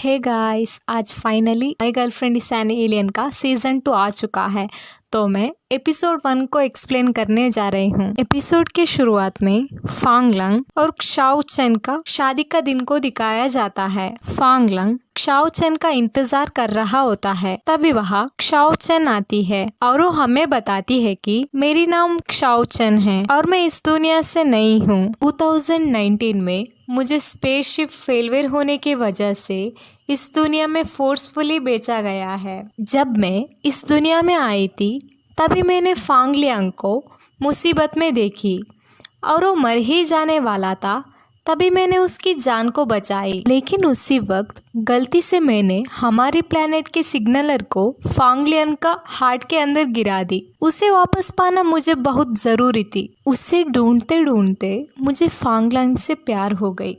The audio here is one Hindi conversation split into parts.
हे गाइस, आज finally my girlfriend is an alien का सीजन 2 आ चुका है। तो मैं एपिसोड 1 को एक्सप्लेन करने जा रही हूँ। एपिसोड के शुरुआत में फांग लंग और क्षाओ चेन का शादी का दिन को दिखाया जाता है। फांग लंग क्षाओ चेन का इंतजार कर रहा होता है। तभी वहाँ क्षाओ चेन आती है और वो हमें बताती है कि मेरी नाम क्षाओ चेन है और मैं इस दुनिया से नई हूँ। 2019 में मुझे स्पेसशिप फेलवेयर होने की वजह से इस दुनिया में फोर्सफुली बेचा गया है। जब मैं इस दुनिया में आई थी तभी मैंने फांग लियांग को मुसीबत में देखी और वो मर ही जाने वाला था। तभी मैंने उसकी जान को बचाई, लेकिन उसी वक्त गलती से मैंने हमारी प्लेनेट के सिग्नलर को फांग लियांग का हार्ट के अंदर गिरा दी। उसे वापस पाना मुझे बहुत ज़रूरी थी। उसे ढूंढते ढूंढते मुझे फांग लियांग से प्यार हो गई,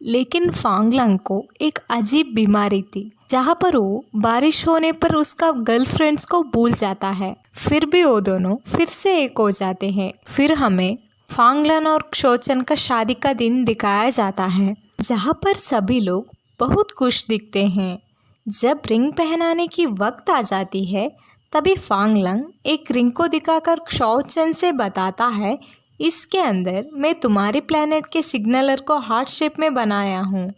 लेकिन फांग लियांग को एक अजीब बीमारी थी जहाँ पर वो बारिश होने पर उसका गर्लफ्रेंड्स को भूल जाता है। फिर भी वो दोनों फिर से एक हो जाते हैं। फिर हमें फांग लियांग और क्षाओ चेन का शादी का दिन दिखाया जाता है, जहाँ पर सभी लोग बहुत खुश दिखते हैं। जब रिंग पहनाने की वक्त आ जाती है तभी फांग लियांग एक रिंग को दिखाकर क्षाओ चेन से बताता है, इसके अंदर मैं तुम्हारी प्लेनेट के सिग्नलर को हार्ट शेप में बनाया हूँ,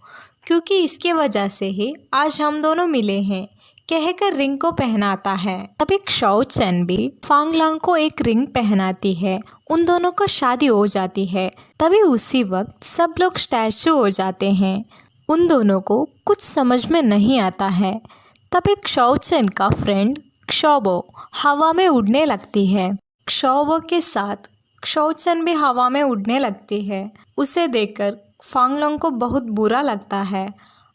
क्योंकि इसके वजह से ही आज हम दोनों मिले हैं, कहकर रिंग को पहनाता है। तभी क्षाओ चेन भी फांग लियांग को एक रिंग पहनाती है। उन दोनों को शादी हो जाती है। तभी उसी वक्त सब लोग स्टैचू हो जाते हैं। उन दोनों को कुछ समझ में नहीं आता है। तभी क्षाओ चेन का फ्रेंड क्षाओबो हवा में उड़ने लगती है। क्षाओबो के साथ क्षाओ चेन भी हवा में उड़ने लगती है। उसे देखकर फांग लियांग को बहुत बुरा लगता है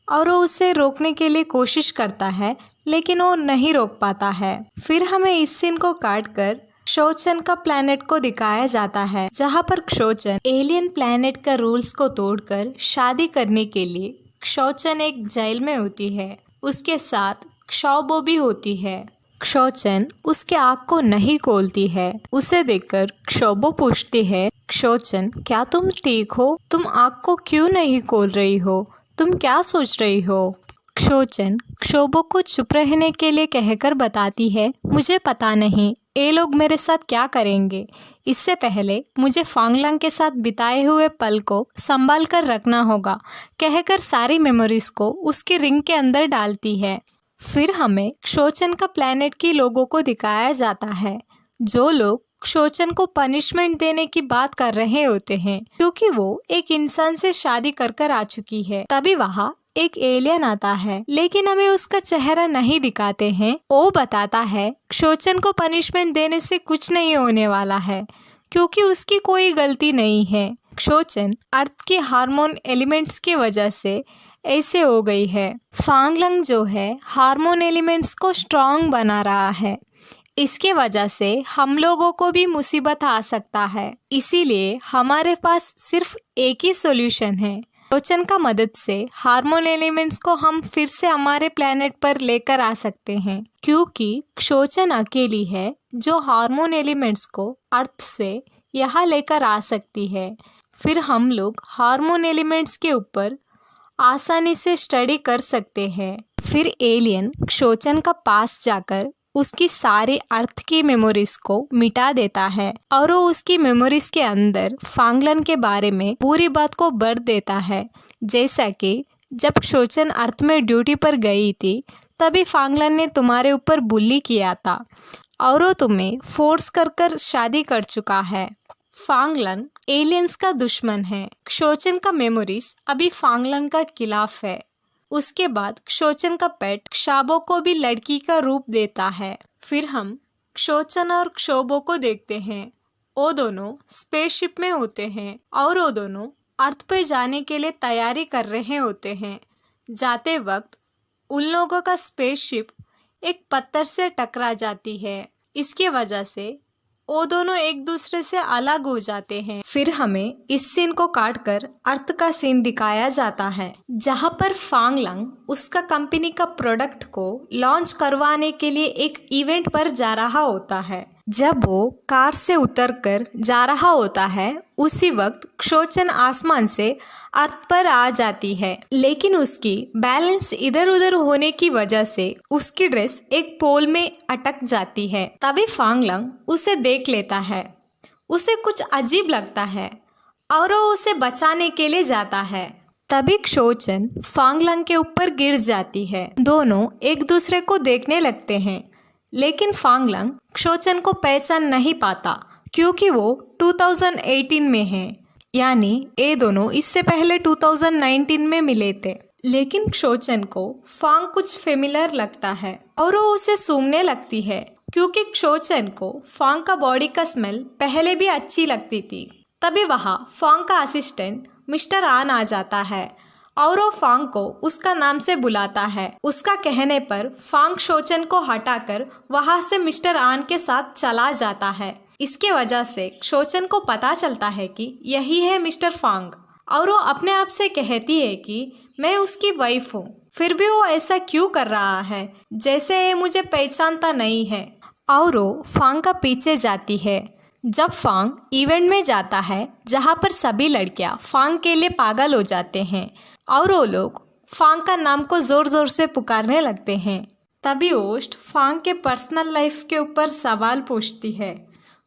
और वो उसे रोकने के लिए कोशिश करता है, लेकिन वो नहीं रोक पाता है। फिर हमें इस सीन को काट कर क्षाओ चेन का प्लेनेट को दिखाया जाता है, जहाँ पर क्षाओ चेन एलियन प्लेनेट का रूल्स को तोड़कर शादी करने के लिए क्षाओ चेन एक जेल में होती है। उसके साथ क्षाओबो भी होती है। क्षाओ चेन उसके आँख को नहीं खोलती है। उसे देखकर क्षाओबो पूछती है, क्षाओ चेन क्या तुम ठीक हो? तुम आँख को क्यों नहीं खोल रही हो? तुम क्या सोच रही हो? क्षाओ चेन क्षाओबो को चुप रहने के लिए कहकर बताती है, मुझे पता नहीं ये लोग मेरे साथ क्या करेंगे। इससे पहले मुझे फांग लियांग के साथ बिताए हुए पल को संभाल कर रखना होगा, कहकर सारी मेमोरीज को उसकी रिंग के अंदर डालती है। फिर हमें क्षाओ चेन का प्लेनेट के लोगों को दिखाया जाता है, जो लोग क्षाओ चेन को पनिशमेंट देने की बात कर रहे होते हैं, क्योंकि वो एक इंसान से शादी कर आ चुकी है। तभी वहाँ एक एलियन आता है, लेकिन हमें उसका चेहरा नहीं दिखाते हैं। वो बताता है क्षाओ चेन को पनिशमेंट देने से कुछ नहीं होने वाला है, क्योंकि उसकी कोई गलती नहीं है। क्षाओ चेन अर्थ के हार्मोन एलिमेंट्स की वजह से ऐसे हो गई है। फांग लियांग जो है हार्मोन एलिमेंट्स को स्ट्रॉन्ग बना रहा है। इसके वजह से हम लोगों को भी मुसीबत आ सकता है। इसीलिए हमारे पास सिर्फ एक ही सॉल्यूशन है। क्षाओ चेन का मदद से हार्मोन एलिमेंट्स को हम फिर से हमारे प्लेनेट पर लेकर आ सकते हैं, क्योंकि क्षाओ चेन अकेली है जो हार्मोन एलिमेंट्स को अर्थ से यहाँ लेकर आ सकती है। फिर हम लोग हार्मोन एलिमेंट्स के ऊपर आसानी से स्टडी कर सकते हैं। फिर एलियन क्षाओ चेन का पास जाकर उसकी सारी अर्थ की मेमोरीज को मिटा देता है और वो उसकी मेमोरीज के अंदर फांग लियांग के बारे में पूरी बात को भर देता है। जैसा कि जब क्षाओ चेन अर्थ में ड्यूटी पर गई थी तभी फांग लियांग ने तुम्हारे ऊपर बुली किया था और वो तुम्हें फोर्स कर शादी कर चुका है। फांग लियांग एलियंस का दुश्मन है। क्षाओ चेन का मेमोरीज अभी फांग लियांग का खिलाफ है। उसके बाद क्षाओ चेन का पेट क्षाओबो को भी लड़की का रूप देता है। फिर हम क्षाओ चेन और क्षाओबो को देखते हैं। वो दोनों स्पेसशिप में होते हैं और वो दोनों अर्थ पे जाने के लिए तैयारी कर रहे होते हैं। जाते वक्त उन लोगों का स्पेसशिप एक पत्थर से टकरा जाती है। इसकी वजह से वो दोनों एक दूसरे से अलग हो जाते हैं। फिर हमें इस सीन को काटकर अर्थ का सीन दिखाया जाता है, जहाँ पर फांग लियांग उसका कंपनी का प्रोडक्ट को लॉन्च करवाने के लिए एक इवेंट पर जा रहा होता है। जब वो कार से उतरकर जा रहा होता है उसी वक्त क्षोचन आसमान से अर्थ पर आ जाती है, लेकिन उसकी बैलेंस इधर उधर होने की वजह से उसकी ड्रेस एक पोल में अटक जाती है। तभी फांगलंग उसे देख लेता है। उसे कुछ अजीब लगता है और वो उसे बचाने के लिए जाता है। तभी क्षोचन फांगलंग के ऊपर गिर जाती है। दोनों एक दूसरे को देखने लगते हैं, लेकिन फांगलंग क्षोचन को पहचान नहीं पाता क्योंकि वो 2018 में है, यानी ये दोनों इससे पहले 2019 में मिले थे। लेकिन क्षोचन को फांग कुछ फेमिलर लगता है और वो उसे सूंघने लगती है क्योंकि क्षोचन को फांग का बॉडी का स्मेल पहले भी अच्छी लगती थी। तभी वहाँ फांग का असिस्टेंट मिस्टर आन आ जाता है और वो फांग को उसका नाम से बुलाता है। उसका कहने पर फांग क्षोचन को हटाकर वहाँ से मिस्टर आन के साथ चला जाता है। इसके वजह से क्षोचन को पता चलता है कि यही है मिस्टर फांग और वो अपने आप से कहती है कि मैं उसकी वाइफ हूँ, फिर भी वो ऐसा क्यों कर रहा है जैसे ये मुझे पहचानता नहीं है। और वो फांग का पीछे जाती है। जब फांग इवेंट में जाता है जहाँ पर सभी लड़कियाँ फांग के लिए पागल हो जाते हैं और वो लोग फांग का नाम को ज़ोर ज़ोर से पुकारने लगते हैं। तभी होस्ट फांग के पर्सनल लाइफ के ऊपर सवाल पूछती है।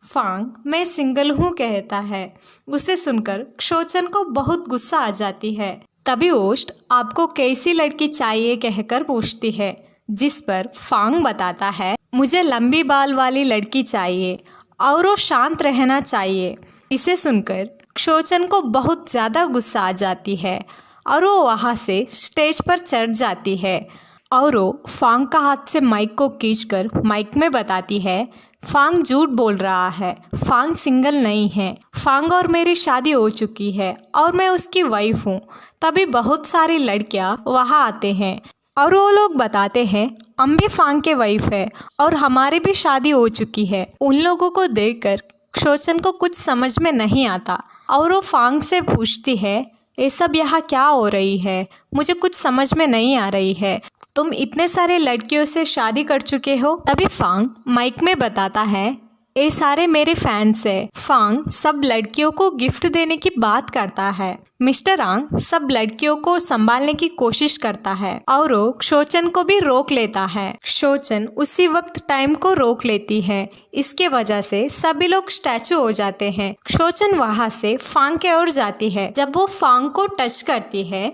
फांग मैं सिंगल हूँ कहता है। उसे सुनकर क्षोचन को बहुत गुस्सा आ जाती है। तभी होस्ट आपको कैसी लड़की चाहिए कहकर पूछती है, जिस पर फांग बताता है मुझे लंबी बाल वाली लड़की चाहिए और वो शांत रहना चाहिए। इसे सुनकर क्षोचन को बहुत ज़्यादा गुस्सा आ जाती है और वो वहाँ से स्टेज पर चढ़ जाती है और वो फांग का हाथ से माइक को खींचकर माइक में बताती है फांग झूठ बोल रहा है, फांग सिंगल नहीं है, फांग और मेरी शादी हो चुकी है और मैं उसकी वाइफ हूँ। तभी बहुत सारी लड़कियाँ वहाँ आते हैं और वो लोग बताते हैं हम भी फांग के वाइफ है और हमारी भी शादी हो चुकी है। उन लोगों को देखकर क्षोचन को कुछ समझ में नहीं आता और वो फांग से पूछती है ये सब यहाँ क्या हो रही है, मुझे कुछ समझ में नहीं आ रही है, तुम इतने सारे लड़कियों से शादी कर चुके हो। तभी फांग माइक में बताता है ये सारे मेरे फैंस है। फांग सब लड़कियों को गिफ्ट देने की बात करता है। मिस्टर आंग सब लड़कियों को संभालने की कोशिश करता है और वो क्षोचन को भी रोक लेता है। क्षोचन उसी वक्त टाइम को रोक लेती है। इसके वजह से सभी लोग स्टैचू हो जाते हैं। क्षोचन वहाँ से फांग के ओर जाती है। जब वो फांग को टच करती है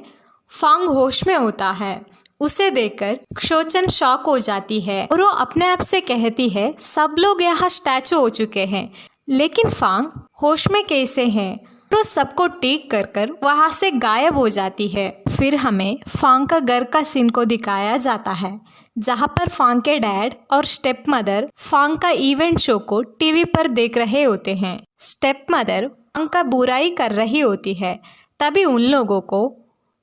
फांग होश में होता है। उसे देखकर क्षोचन शॉक हो जाती है और वो अपने आप से कहती है सब लोग यहाँ स्टैचू हो चुके हैं, लेकिन फांग होश में कैसे हैं। तो सबको ठीक कर कर वहाँ से गायब हो जाती है। फिर हमें फांग का घर का सीन को दिखाया जाता है जहाँ पर फांग के डैड और स्टेप मदर फांग का इवेंट शो को टीवी पर देख रहे होते हैं। स्टेप मदर फांग का बुराई कर रही होती है। तभी उन लोगों को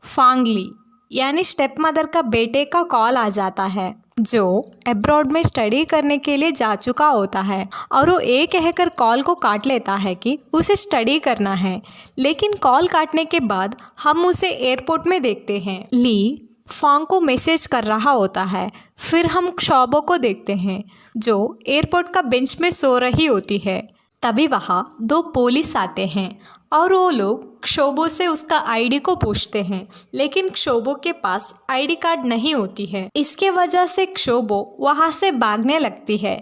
फांगली यानी स्टेप मदर का बेटे का कॉल आ जाता है जो अब्रॉड में स्टडी करने के लिए जा चुका होता है और वो ये कहकर कॉल को काट लेता है कि उसे स्टडी करना है। लेकिन कॉल काटने के बाद हम उसे एयरपोर्ट में देखते हैं। ली फांग को मैसेज कर रहा होता है। फिर हम क्षोबो को देखते हैं जो एयरपोर्ट का बेंच में सो रही होती है। तभी वहाँ दो पुलिस आते हैं और वो लोग क्षोबो से उसका आईडी को पूछते हैं, लेकिन क्षोबो के पास आईडी कार्ड नहीं होती है। इसके वजह से क्षोबो वहाँ से भागने लगती है।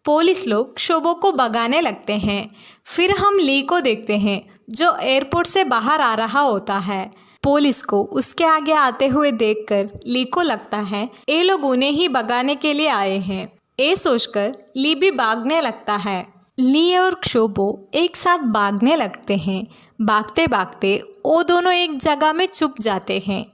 पुलिस लोग क्षोबो को भगाने लगते हैं। फिर हम ली को देखते हैं जो एयरपोर्ट से बाहर आ रहा होता है। पुलिस को उसके आगे आते हुए देखकर ली को लगता है ये लोग उन्हें ही भगाने के लिए आए हैं। ये सोचकर ली भी भागने लगता है। ली और क्षोबो एक साथ भागने लगते हैं। भागते भागते वो दोनों एक जगह में छुप जाते हैं।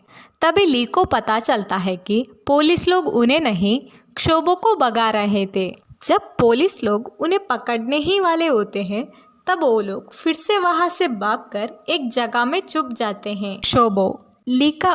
तभी ली को पता चलता है कि पुलिस लोग उन्हें नहीं क्षोबो को भगा रहे थे। जब पुलिस लोग उन्हें पकड़ने ही वाले होते हैं तब वो लोग फिर से वहाँ से भागकर एक जगह में छुप जाते हैं। क्षोबो ली का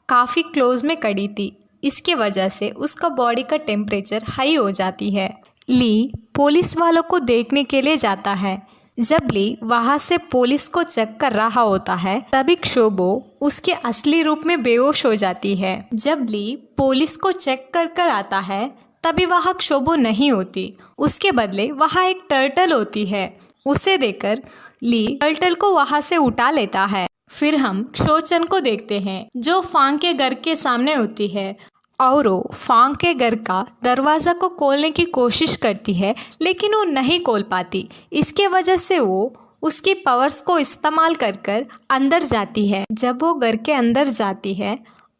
काफ़ी क्लोज में खड़ी थी। इसके वजह से उसका बॉडी का टेम्परेचर हाई हो जाती है। ली पुलिस वालों को देखने के लिए जाता है। जब ली वहाँ से पुलिस को चेक कर रहा होता है तभी क्षोबो उसके असली रूप में बेहोश हो जाती है। जब ली पुलिस को चेक कर कर आता है तभी वहाँ क्षोभो नहीं होती, उसके बदले वहाँ एक टर्टल होती है। उसे देखकर ली टर्टल को वहाँ से उठा लेता है। फिर हम क्षोचन को देखते हैं जो फांग के घर के सामने होती है और वो फांग के घर का दरवाज़ा को खोलने की कोशिश करती है, लेकिन वो नहीं खोल पाती। इसके वजह से वो उसकी पावर्स को इस्तेमाल कर अंदर जाती है। जब वो घर के अंदर जाती है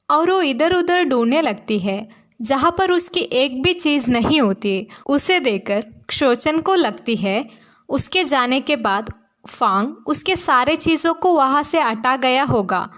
और वो इधर उधर ढूंढने लगती है जहाँ पर उसकी एक भी चीज़ नहीं होती, उसे देखकर क्षोचन को लगती है उसके जाने के बाद फांग उसके सारे चीज़ों को वहाँ से हटा गया होगा।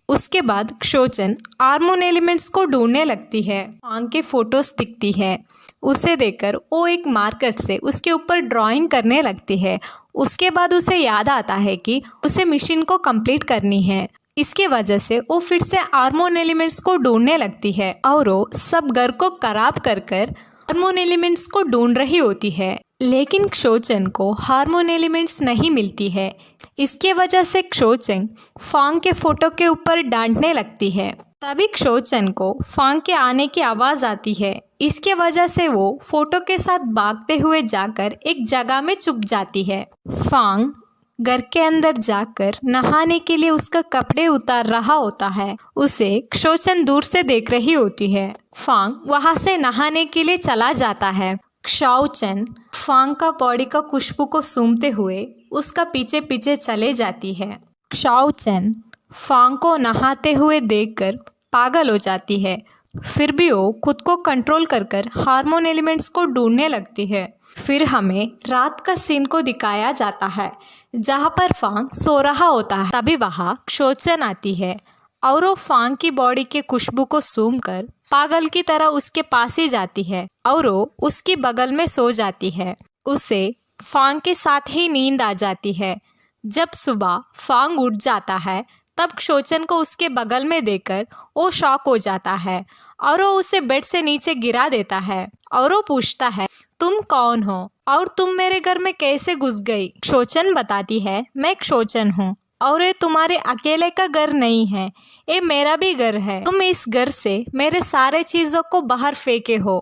उसके बाद क्षोचन हार्मोन एलिमेंट्स को ढूंढने लगती है। फांग के फोटोज दिखती है, उसे देखकर वो एक मार्कर से उसके ऊपर ड्राइंग करने लगती है। उसके बाद उसे याद आता है कि उसे मिशन को कंप्लीट करनी है। इसके वजह से वो फिर से हार्मोन एलिमेंट्स को ढूंढने लगती है और वो सब घर को खराब कर हार्मोन एलिमेंट्स को ढूंढ रही होती है, लेकिन क्षोचन को हार्मोन एलिमेंट्स नहीं मिलती है। इसके वजह से क्षोचन फांग के फोटो के ऊपर डांटने लगती है। तभी क्षोचन को फांग के आने की आवाज़ आती है। इसके वजह से वो फोटो के साथ भागते हुए जाकर एक जगह में छुप जाती है। फांग घर के अंदर जाकर नहाने के लिए उसका कपड़े उतार रहा होता है। उसे क्षोचन दूर से देख रही होती है। फांग वहाँ से नहाने के लिए चला जाता है। क्षोचन फांग का बॉडी का खुशबू को सूंघते हुए उसका पीछे पीछे चले जाती है। क्षोचन फांग को नहाते हुए देखकर पागल हो जाती है। फिर भी वो खुद को कंट्रोल कर हार्मोन एलिमेंट्स को ढूंढने लगती है। फिर हमें रात का सीन को दिखाया जाता है जहाँ पर फांग सो रहा होता है। तभी वहाँ क्षोचन आती है और वो फांग की बॉडी के खुशबू को सूंघकर पागल की तरह उसके पास ही जाती है और वो उसकी बगल में सो जाती है। उसे फांग के साथ ही नींद आ जाती है। जब सुबह फांग उठ जाता है तब क्षोचन को उसके बगल में देखकर वो शॉक हो जाता है और वो उसे बेड से नीचे गिरा देता है और वो पूछता है, तुम कौन हो और तुम मेरे घर में कैसे घुस गई? क्षोचन बताती है, मैं क्षोचन हूँ और ये तुम्हारे अकेले का घर नहीं है, ये मेरा भी घर है। तुम इस घर से मेरे सारे चीज़ों को बाहर फेंके हो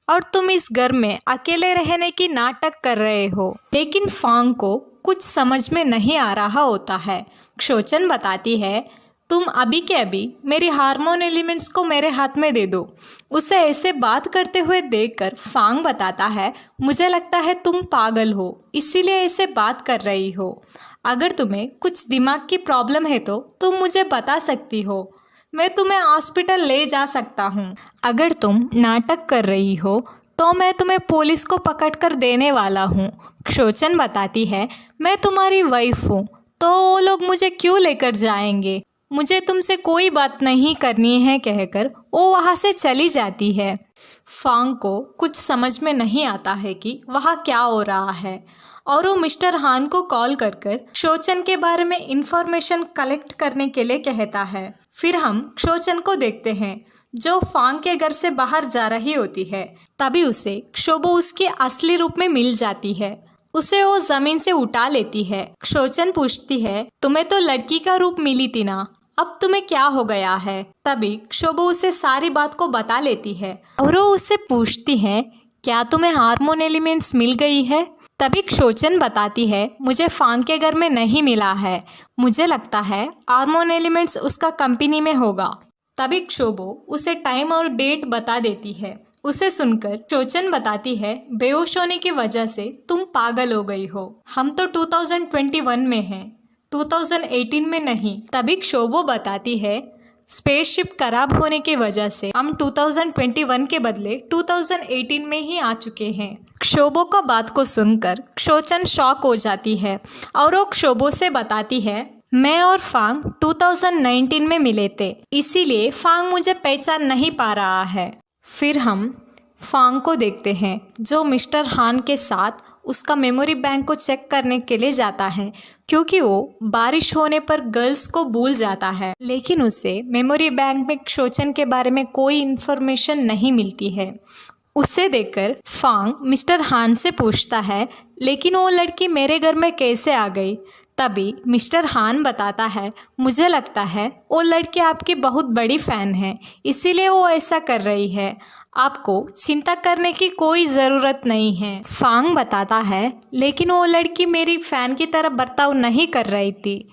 और तुम इस घर में अकेले रहने की नाटक कर रहे हो। लेकिन फांग को कुछ समझ में नहीं आ रहा होता है। क्षोचन बताती है, तुम अभी के अभी मेरी हार्मोन एलिमेंट्स को मेरे हाथ में दे दो। उसे ऐसे बात करते हुए देखकर फांग बताता है, मुझे लगता है तुम पागल हो, इसीलिए ऐसे बात कर रही हो। अगर तुम्हें कुछ दिमाग की प्रॉब्लम है तो तुम मुझे बता सकती हो, मैं तुम्हें हॉस्पिटल ले जा सकता हूँ। अगर तुम नाटक कर रही हो तो मैं तुम्हें पुलिस को पकड़ कर देने वाला हूँ। क्षोचन बताती है, मैं तुम्हारी वाइफ हूँ तो वो लोग मुझे क्यों लेकर जाएंगे, मुझे तुमसे कोई बात नहीं करनी है कहकर वो वहाँ से चली जाती है। फांग को कुछ समझ में नहीं आता है कि वहाँ क्या हो रहा है और वो मिस्टर हान को कॉल कर क्षोचन के बारे में इंफॉर्मेशन कलेक्ट करने के लिए कहता है। फिर हम क्षोचन को देखते हैं जो फांग के घर से बाहर जा रही होती है। तभी उसे क्षोभो उसके असली रूप में मिल जाती है। उसे वो जमीन से उठा लेती है। क्षोचन पूछती है, तुम्हें तो लड़की का रूप मिली थी ना, अब तुम्हें क्या हो गया है? तभी क्षोभो उसे सारी बात को बता लेती है और वो उससे पूछती है, क्या तुम्हें हार्मोन एलिमेंट्स मिल गई है? तभी क्षोचन बताती है, मुझे फांग के घर में नहीं मिला है, मुझे लगता है हार्मोन एलिमेंट्स उसका कंपनी में होगा। तभी क्षोभो उसे टाइम और डेट बता देती है। उसे सुनकर क्षोचन बताती है, बेहोश होने की वजह से तुम पागल हो गई हो, हम तो 2021 में हैं, 2018 में नहीं। तभी क्षोभो बताती है, स्पेसशिप खराब होने की वजह से हम 2021 के बदले 2018 में ही आ चुके हैं। क्षोभो का बात को सुनकर क्षोचन शॉक हो जाती है और वो क्षोभो से बताती है, मैं और फांग 2019 में मिले थे, इसीलिए फांग मुझे पहचान नहीं पा रहा है। फिर हम फांग को देखते हैं जो मिस्टर हान के साथ उसका मेमोरी बैंक को चेक करने के लिए जाता है, क्योंकि वो बारिश होने पर गर्ल्स को भूल जाता है। लेकिन उसे मेमोरी बैंक में क्षोचन के बारे में कोई इन्फॉर्मेशन नहीं मिलती है। उसे देखकर फांग मिस्टर हान से पूछता है, लेकिन वो लड़की मेरे घर में कैसे आ गई? तभी मिस्टर हान बताता है, मुझे लगता है वो लड़की आपकी बहुत बड़ी फ़ैन है, इसीलिए वो ऐसा कर रही है। आपको चिंता करने की कोई ज़रूरत नहीं है। फांग बताता है, लेकिन वो लड़की मेरी फ़ैन की तरह बर्ताव नहीं कर रही थी।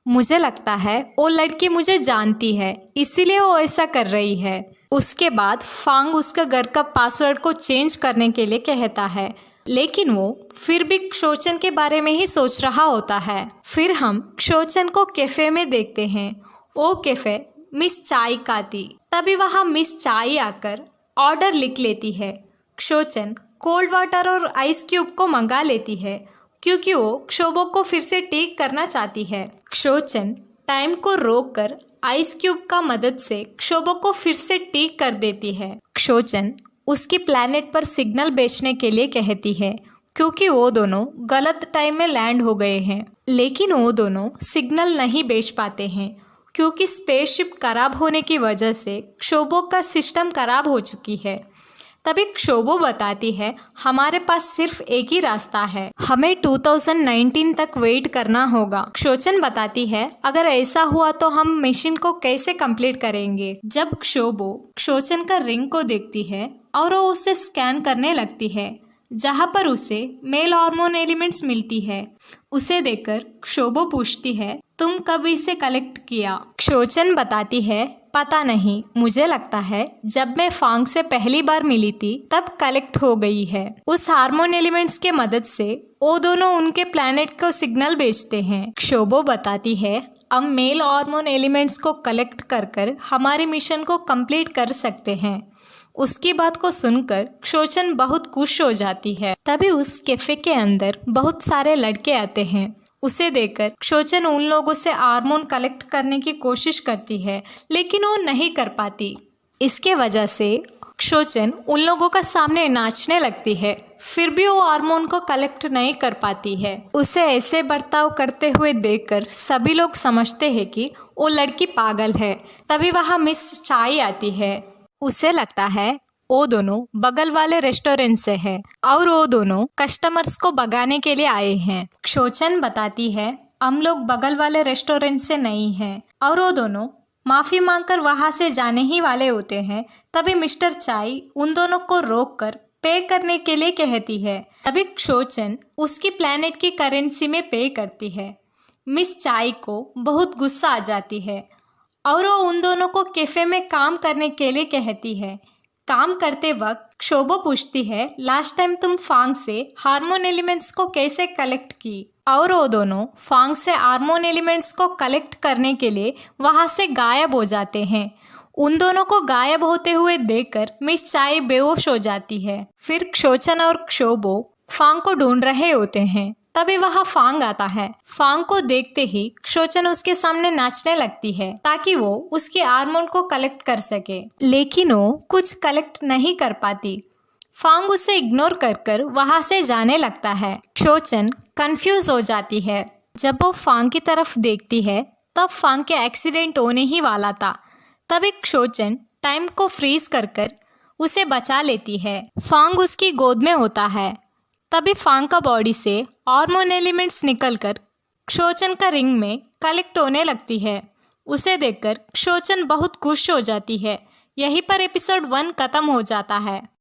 मुझे लगता है वो लड़की मुझे जानती है, इसीलिए वो ऐसा कर रही है। उसके बाद फांग उसका घर का पासवर्ड को चेंज करने के लिए कहता है, लेकिन वो फिर भी क्षोचन के बारे में ही सोच रहा होता है। फिर हम क्षोचन को कैफे में देखते हैं। वो कैफे मिस चाय का थी। तभी वहाँ मिस चाय आकर ऑर्डर लिख लेती है। क्षोचन कोल्ड वाटर और आइस क्यूब को मंगा लेती है, क्योंकि वो क्षोभो को फिर से ठीक करना चाहती है। क्षोचन टाइम को रोककर आइस क्यूब का मदद से क्षोभो को फिर से ठीक कर देती है। क्षोचन उसकी प्लैनेट पर सिग्नल भेजने के लिए कहती है, क्योंकि वो दोनों गलत टाइम में लैंड हो गए हैं। लेकिन वो दोनों सिग्नल नहीं भेज पाते हैं, क्योंकि स्पेसशिप खराब होने की वजह से क्षोभो का सिस्टम खराब हो चुकी है। तभी क्षोभो बताती है, हमारे पास सिर्फ एक ही रास्ता है, हमें 2019 तक वेट करना होगा। क्षोचन बताती है, अगर ऐसा हुआ तो हम मिशन को कैसे कंप्लीट करेंगे। जब क्षोभो क्षोचन का रिंग को देखती है और वो उसे स्कैन करने लगती है, जहाँ पर उसे मेल हार्मोन एलिमेंट्स मिलती है। उसे देखकर क्षोभो पूछती है, तुम कब इसे कलेक्ट किया। क्षोचन बताती है, पता नहीं, मुझे लगता है जब मैं फांग से पहली बार मिली थी तब कलेक्ट हो गई है। उस हार्मोन एलिमेंट्स के मदद से वो दोनों उनके प्लैनेट को सिग्नल भेजते हैं। क्षोभो बताती है, हम मेल हार्मोन एलिमेंट्स को कलेक्ट कर हमारे मिशन को कंप्लीट कर सकते हैं। उसकी बात को सुनकर क्षोचन बहुत खुश हो जाती है। तभी उस कैफे के अंदर बहुत सारे लड़के आते हैं। उसे देखकर क्षोचन उन लोगों से हार्मोन कलेक्ट करने की कोशिश करती है, लेकिन वो नहीं कर पाती। इसके वजह से क्षोचन उन लोगों का सामने नाचने लगती है, फिर भी वो हार्मोन को कलेक्ट नहीं कर पाती है। उसे ऐसे बर्ताव करते हुए देखकर सभी लोग समझते हैं कि वो लड़की पागल है। तभी वहाँ मिस चाय आती है। उसे लगता है वो दोनों बगल वाले रेस्टोरेंट से है और वो दोनों कस्टमर्स को भगाने के लिए आए हैं। क्षोचन बताती है, हम लोग बगल वाले रेस्टोरेंट से नहीं हैं, और वो दोनों माफ़ी मांगकर वहाँ से जाने ही वाले होते हैं। तभी मिस्टर चाय उन दोनों को रोककर पे करने के लिए कहती है। तभी क्षोचन उसकी प्लैनेट की करेंसी में पे करती है। मिस चाय को बहुत गुस्सा आ जाती है और वो उन दोनों को कैफे में काम करने के लिए कहती है। काम करते वक्त क्षोभो पूछती है, लास्ट टाइम तुम फांग से हार्मोन एलिमेंट्स को कैसे कलेक्ट की। और वो दोनों फांग से हार्मोन एलिमेंट्स को कलेक्ट करने के लिए वहाँ से गायब हो जाते हैं। उन दोनों को गायब होते हुए देखकर मिस चाय बेहोश हो जाती है। फिर क्षोचन और क्षोभो फांग को ढूंढ रहे होते हैं। तभी वहाँ फांग आता है। फांग को देखते ही क्षोचन उसके सामने नाचने लगती है, ताकि वो उसके हार्मोन को कलेक्ट कर सके, लेकिन वो कुछ कलेक्ट नहीं कर पाती। फांग उसे इग्नोर कर वहाँ से जाने लगता है। क्षोचन कंफ्यूज हो जाती है। जब वो फांग की तरफ देखती है तब फांग के एक्सीडेंट होने ही वाला था। तभी क्षोचन टाइम को फ्रीज कर उसे बचा लेती है। फांग उसकी गोद में होता है। तभी फांग का बॉडी से हार्मोन एलिमेंट्स निकलकर क्षोचन का रिंग में कलेक्ट होने लगती है। उसे देखकर क्षोचन बहुत खुश हो जाती है। यहीं पर एपिसोड 1 खत्म हो जाता है।